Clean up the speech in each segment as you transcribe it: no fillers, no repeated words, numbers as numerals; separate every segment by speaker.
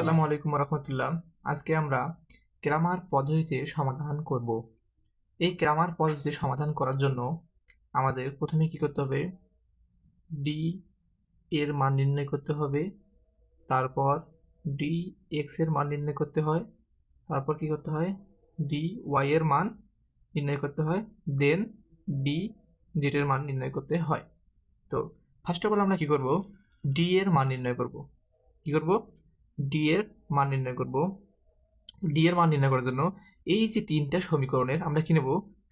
Speaker 1: আসসালামু আলাইকুম রহমতুল্লাহ। আজকে আমরা গ্রামার পদ্ধতিতে সমাধান করব। এই গ্রামার পদ্ধতিতে সমাধান করার জন্য আমাদের প্রথমে কি করতে হবে, ডি এর মান নির্ণয় করতে হবে, তারপর ডি এক্স এর মান নির্ণয় করতে হয়, তারপর কি করতে হয়, ডি ওয়াই এর মান নির্ণয় করতে হয়, দেন ডি জেড এর মান নির্ণয় করতে হয়। তো ফার্স্ট অফ অল আমরা কি করব, ডি এর মান নির্ণয় করব। কি করব, ডি এর মান নির্ণয় করব। ডি এর মান নির্ণয় করার জন্য এই যে তিনটা সমীকরণের আমরা কি নেব,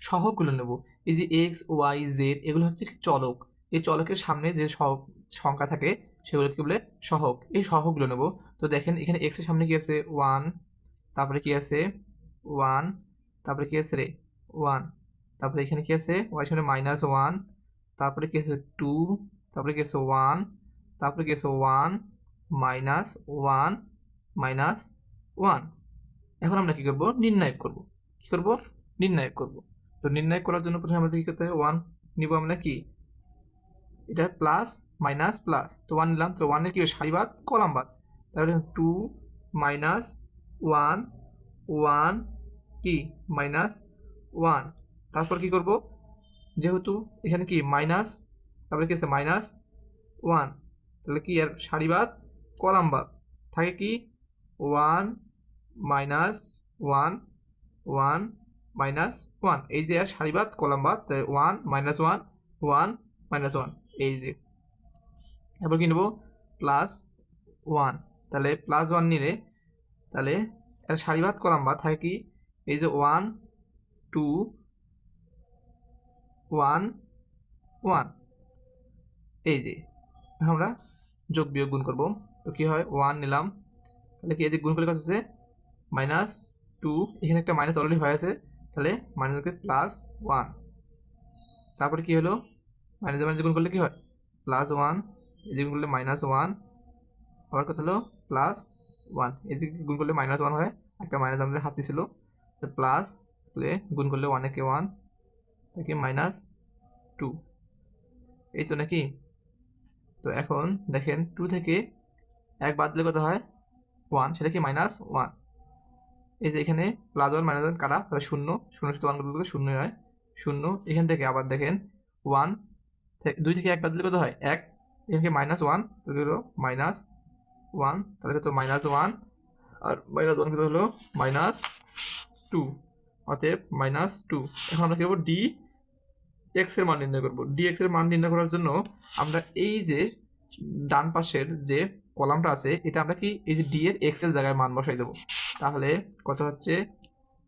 Speaker 1: সহগগুলো নেব। এই যে এক্স ওয়াই জেড এগুলো হচ্ছে কি চলক। এই চলকের সামনে যে সংখ্যা থাকে সেগুলো কি বলে, সহগ। এই সহগগুলো নেব। তো দেখেন এখানে এক্স এর সামনে কি আছে, ওয়ান, তারপরে কি আছে ওয়ান, তারপরে কি আছে রে ওয়ান, তারপরে এখানে কি আছে ওয়াই সামনে মাইনাস ওয়ান, তারপরে কি আছে টু, তারপরে কি আছে ওয়ান, তারপরে কি আছে one minus one minus one. এখন আমরা কি করব, নির্ণায়ক করব। কি করব, নির্ণায়ক করব। তো নির্ণায়ক করার জন্য প্রথমে আমাদের কি করতে হবে, ওয়ান নিব আমরা। কি এটা প্লাস মাইনাস প্লাস, তো ওয়ান নিলাম। তো ওয়ানের কি সারিবাদ কলাম বাদ, তাহলে টু মাইনাস ওয়ান ওয়ান কি মাইনাস ওয়ান। তারপর কি করব, যেহেতু এখানে কি মাইনাস, তারপরে কি আছে মাইনাস ওয়ান, তাহলে কি এর সারিবাদ কলাম বাদ থাকে কি one minus one one minus one. এই যে আর সারিবাদ কলাম বাদ, তাই one minus one one minus one. এই যে এবার কি নেব, প্লাস ওয়ান। তাহলে প্লাস ওয়ান নিলে তাহলে এর সারিবাদ কলাম বাদ থাকে কি, এই যে ওয়ান টু ওয়ান ওয়ান। এই যে আমরা যোগ বিয়োগ গুণ করব। তো কি হয়, ওয়ান নিলাম, তাহলে কি এই যে গুণ করলে কত হচ্ছে মাইনাস টু, এখানে একটা মাইনাস অলরেডি হয়ে আছে, তাহলে মাইনাস প্লাস ওয়ান। তারপরে কি হলো, মাইনাস মাইনাস গুণ করলে কি হয় প্লাস ওয়ান, এদিকে গুণ করলে মাইনাস ওয়ান, আবার কত হলো প্লাস ওয়ান, এদিকে গুণ করলে মাইনাস ওয়ান হয়, একটা মাইনাস আমাদের হাতে ছিল, তো প্লাস গুণ করলে ওয়ানে কে ওয়ান, তাকে মাইনাস টু। এই তো নাকি। তো এখন দেখেন টু থেকে এক বাদ দিলে কত হয় ওয়ান, সেটা কি মাইনাস ওয়ান। এই যে এখানে প্লাস ওয়ান মাইনাস ওয়ান কাটা, তাহলে শূন্য, শূন্য সাথে ওয়ান করলে শূন্য হয়, শূন্য। এখান থেকে আবার দেখেন ওয়ান, দুই থেকে এক বাদ দিলে কত হয় এক, এখানে মাইনাস ওয়ান, তাহলে হলো মাইনাস ওয়ান, তাহলে কত মাইনাস ওয়ান, আর মাইনাস ওয়ান কত হলো মাইনাস টু, অতএব মাইনাস টু। এখন আমরা কি করবো, ডি এক্স এর মান নির্ণয় করবো। ডি এক্স এর মান নির্ণয় করার জন্য আমরা এই যে ডান পাশের যে কলামটা আছে এটা আমরা কি এই যে ডি এর এক্স এর জায়গায় মান বসাই দেবো। তাহলে কত হচ্ছে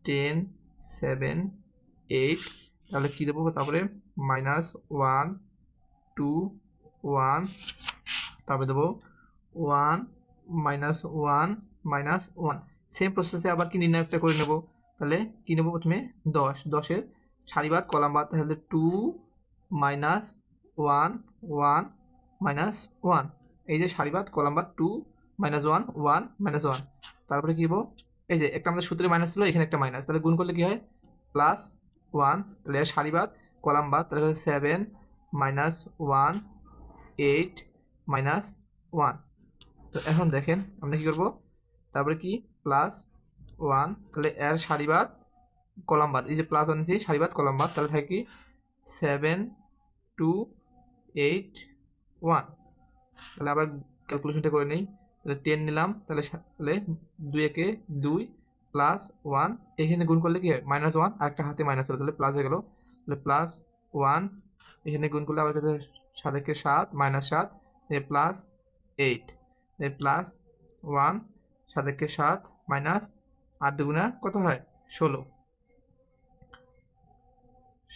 Speaker 1: 10 7 8, তাহলে কি দেবো, তারপরে মাইনাস ওয়ান টু ওয়ান, তারপরে দেবো one minus one minus one. Same প্রসেসে আবার কি নির্ণয়টা করে নেব। তাহলে কি নেব, প্রথমে দশ, দশের সারিবাদ কলাম বাদ, তাহলে two minus one one minus one. এই যে সারিবাদ কলাম বাদ two minus one one minus one. তারপরে কি দেবো, এই যে একটা আমাদের সূত্রে মাইনাস ছিল, এখানে একটা মাইনাস, তাহলে গুণ করলে কি হয় প্লাস ওয়ান, তাহলে সারিবাদ কলাম বাদ, তাহলে seven minus one eight minus one. তো এখন দেখেন আমরা কি করব, তারপরে কি প্লাস ওয়ান, তাহলে এর সারিবাদ কলাম বাদ, এই যে প্লাস ওয়ান নিয়েছি সারিবাদ কলাম বাদ, তাহলে থাকে কি সেভেন টু এইট ওয়ান। তাহলে আবার ক্যালকুলেশনটা করে নিই, তাহলে টেন নিলাম, তাহলে দুই একে দুই প্লাস ওয়ান, এখানে গুণ করলে কি হয় মাইনাস ওয়ান, আর একটা হাতে মাইনাস হলো, তাহলে প্লাস হয়ে গেল, তাহলে প্লাস ওয়ান, এখানে গুণ করলে আবার সাত একে সাত মাইনাস সাত, প্লাস এইট, প্লাস ওয়ান, সাত একে সাত মাইনাস আট দুগুণা কত হয় ষোলো,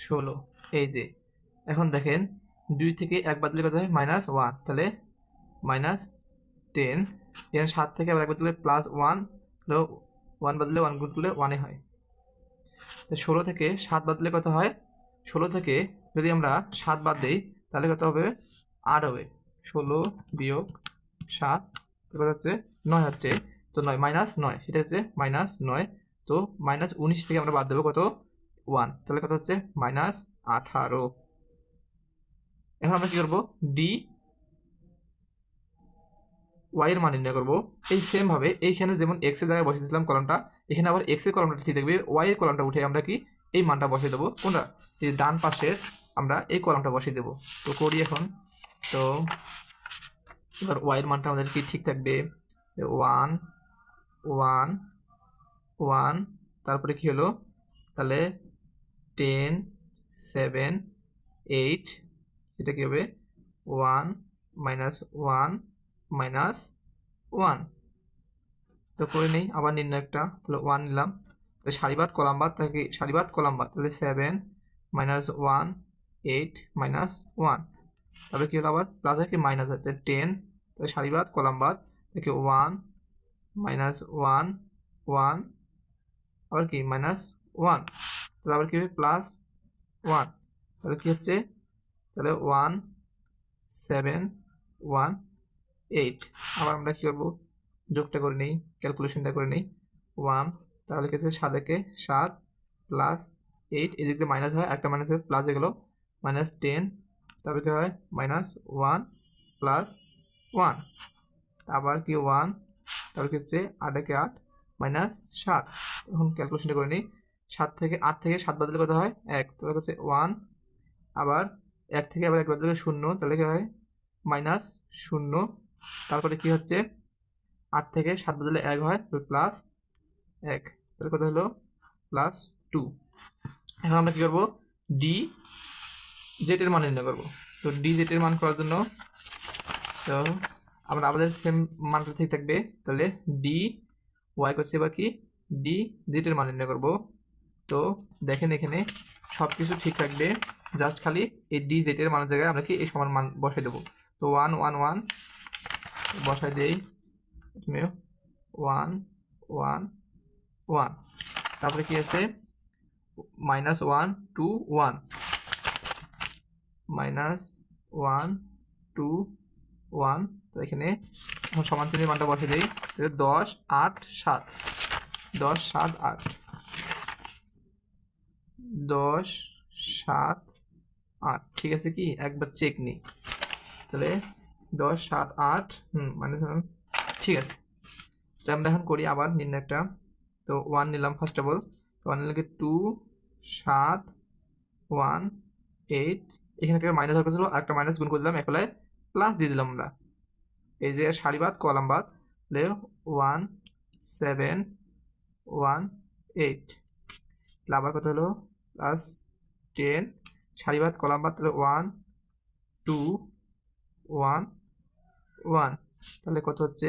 Speaker 1: ষোলো। এই যে এখন দেখেন দুই থেকে এক বাদ দিলে কত হয় মাইনাস ওয়ান, তাহলে মাইনাস টেন, এখানে সাত থেকে আবার এক বাদ দিলে প্লাস ওয়ান, তাহলে ওয়ান বাদ দিলে ওয়ান গুণ করলে ওয়ানে হয়। তো ষোলো থেকে সাত বাদ দিলে কত হয়, ষোলো থেকে যদি আমরা সাত বাদ দিই তাহলে কত হবে আট হবে, ষোলো বিয়োগ সাত কত হচ্ছে নয় হচ্ছে, তো নয় মাইনাস নয় সেটা হচ্ছে মাইনাস নয়। তো মাইনাস 19 থেকে আমরা বাদ দেবো কত ওয়ান, তাহলে কত হচ্ছে মাইনাস 18। এখন আমরা কি করবো, ডি ওয়াই এর মান নির্ণয় করবো। এই সেম ভাবে এইখানে যেমন এক্স এর জায়গায় বসিয়ে দিয়েছিলাম কলমটা, এখানে আবার এক্স এর কলমটা ঠিক থাকবে, ওয়াই এর কলমটা উঠে আমরা কি এই মানটা বসিয়ে দেবো কোনটা, এই ডান পাশের আমরা এই কলমটা বসিয়ে দেবো। তো করি এখন। তো এবার ওয়াই এর মানটা আমাদের কি ঠিক থাকবে, 1 1 1, তারপরে কি হলো তাহলে 10 7 8, এটা কি হবে 1 মাইনাস 1 মাইনাস 1। তো করে নেই আবার নির্ণয় একটা, তাহলে 1 নিলাম, তাহলে সারিবাদ কলামবাদ থাকে, সারিবাদ কলামবাদ, তাহলে 7 মাইনাস 1 8 মাইনাস 1, তারপরে কি হলো আবার প্লাস কি মাইনাস আছে 10, তাহলে সারিবাদ কলামবাদ দেখি 1 মাইনাস 1 1, আবার কি মাইনাস 1, তাহলে আবার কি হবে প্লাস 1, তাহলে কি হচ্ছে তাহলে 1 7 1 8। আবার আমরা কি করবো যোগটা করে নিই, ক্যালকুলেশনটা করে নিই 1, তাহলে কি হচ্ছে 7 একে 7 প্লাস 8, এদিক দিয়ে মাইনাস হয়, একটা মাইনাস প্লাস এগুলো মাইনাস 10, তারপরে কি হয় মাইনাস 1 প্লাস 1, আবার কি 1, তাহলে কি হচ্ছে 8 একে 8 মাইনাস 7। এখন ক্যালকুলেশনটা করে নিই, 7 থেকে 8 থেকে 7 বাদ দিলে কত হয় 1, তাহলে হচ্ছে 1, আবার 1 থেকে আবার 1 বাদ দিলে 0, তাহলে কি হয় মাইনাস 0, তারপরে কি হচ্ছে 8 থেকে 7 বদলে 1 হয়, প্লাস 1, তাহলে কত হলো প্লাস 2। এখন আমরা কি করবো ডি জেড এর মান নির্ণয় করবো। তো ডি জেড এর মান করার জন্য তো আমরা আমাদের সেম মানটা ঠিক থাকবে, তাহলে ডি ওয়াই করছে এবার কি ডি জেড এর মান নির্ণয় করবো। তো দেখেন এখানে সব কিছু ঠিক থাকবে, জাস্ট খালি এই ডি জেড এর মানের জায়গায় আমরা কি এই সমান মান বসাই দেবো। তো 1 1 1 বসাই দেই, 1 1 1, তারপরে কি আছে মাইনাস 1 2 1 মাইনাস 1 2 1, তো এখানে এখন সমান চিহ্নের মানটা বসে দিই, 10 8 7 10 7 8 10 7 8, ঠিক আছে কি একবার চেক নিই, তাহলে 10 7 8 মাইনাস, ঠিক আছে। তো আমরা এখন করি আবার নির্ণয়টা। তো 1 নিলাম ফার্স্ট অফ অল, 1 নিলে 2 7 1 8, এখানে একটা মাইনাস হয়ে গেছিলো, আরেকটা মাইনাস গুণ করে দিলাম, একলায় প্লাস দিয়ে দিলাম আমরা, এই যে সারিবাদ কলামবাদ, তাহলে 1 7 1 8, তাহলে আবার কত হলো প্লাস 10, সারিবাদ কলামবাদ, তাহলে 1 2 1 1, তাহলে কত হচ্ছে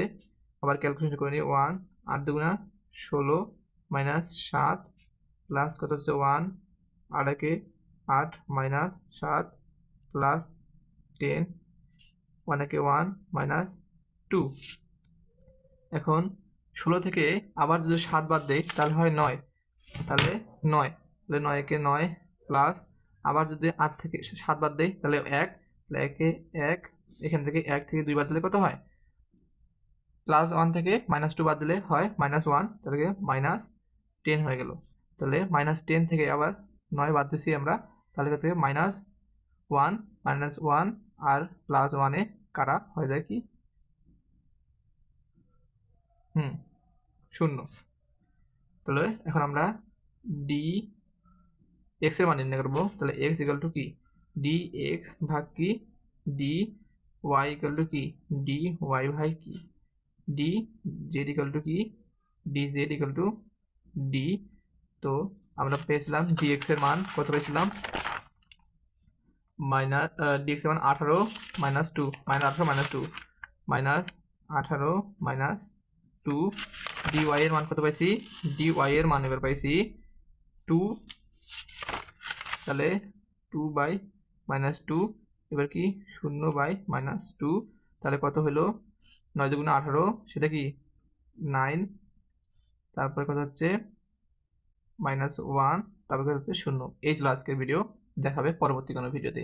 Speaker 1: আবার ক্যালকুলেশন করে নিই, 1 8 দুগুণা 16 মাইনাস 7 প্লাস কত হচ্ছে 1 8 একে 8 মাইনাস 7 প্লাস 10 1 একে 1 মাইনাস 2। এখন 16 থেকে আবার যদি 7 বাদ দেই তাহলে হয় 9, তাহলে 9, তাহলে 9 একে 9 প্লাস আবার যদি 8 থেকে 7 বাদ দেই তাহলে 1, তাহলে একে 1, এখান থেকে 1 থেকে 2 বাদ দিলে কত হয় প্লাস 1 থেকে মাইনাস 2 বাদ দিলে হয় মাইনাস 1, তাহলে মাইনাস 10 হয়ে গেল। তাহলে মাইনাস 10 থেকে আবার 9 বাদ দিছি আমরা, তাহলে থেকে মাইনাস 1 আর প্লাস 1 কারা হয়ে যায় কি 0। তাহলে এখন আমরা ডি এক্স এর মান নির্ণয় করবো, তাহলে এক্স ইকাল টু কি ডি এক্স ভাগ কি ডি ওয়াই ইকাল টু কি ডি ওয়াই ভাগ কি ডি জেড ইকাল টু কি D Z equal to D. তো আমরা পেয়েছিলাম ডি এক্স এর মান কত পেয়েছিলাম মাইনাস ডি এক্স এর মান 18 minus 2 minus 18 minus 2, D Y এর মান কত পাইছি ডি ওয়াই এর মান এবার পাইছি 2, তাহলে 2 বাই মাইনাস 2, এবার কি 0 বাই মাইনাস 2, তাহলে কত হলো 9 দুগুণে 18, সেটা কি 9, তারপরে কত হচ্ছে -1, তারপরে কত হচ্ছে 0। এই ছিল আজকের ভিডিও, দেখাবে পরবর্তী কোনো ভিডিওতে।